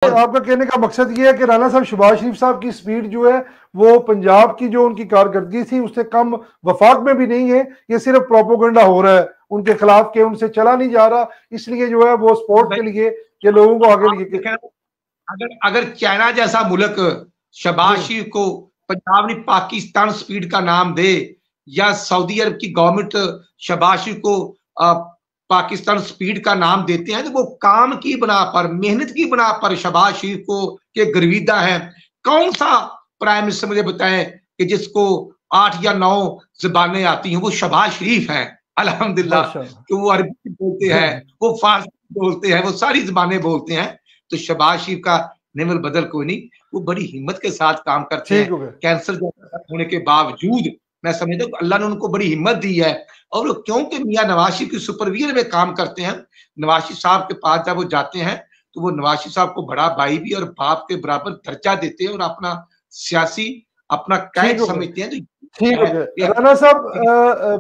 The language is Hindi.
आपका कहने का मकसद ये है कि राना साहब शहबाज शरीफ साहब की स्पीड जो है वो पंजाब की जो उनकी कारकर्दगी थी उससे कम वफाक में भी नहीं है, ये सिर्फ प्रोपोगंडा हो रहा है उनके खिलाफ के उनसे चला नहीं जा रहा, इसलिए जो है वो स्पोर्ट के लिए ये लोगों को आगे लिए। अगर चाइना जैसा मुल्क शहबाज शरीफ को पंजाब नहीं पाकिस्तान स्पीड का नाम दे, या सऊदी अरब की गवर्नमेंट शहबाज शरीफ को पाकिस्तान स्पीड का नाम देते हैं, तो वो काम की बना पर, मेहनत की बना पर शहबाज शरीफ को के गर्विदा है। कौन सा प्राइम मिनिस्टर मुझे बताएं कि जिसको 8 या 9 जुबानें आती हैं? वो शहबाज शरीफ है अल्हम्दुलिल्लाह। कि वो अरबी बोलते हैं, वो फारसी बोलते हैं, वो सारी जुबानें बोलते हैं। तो शहबाज शरीफ का निमल बदल कोई नहीं, वो बड़ी हिम्मत के साथ काम करते हैं। कैंसर होने के बावजूद मैं समझता हूँ अल्लाह ने उनको बड़ी हिम्मत दी है। और वो क्योंकि मियां नवाज शरीफ की सुपरविजन में काम करते हैं, नवाज शरीफ साहब के पास जब वो जाते हैं तो वो नवाज शरीफ साहब को बड़ा भाई भी और बाप के बराबर दर्जा देते हैं और अपना सियासी अपना कैद समझते हैं। तो ठीक है राना साहब,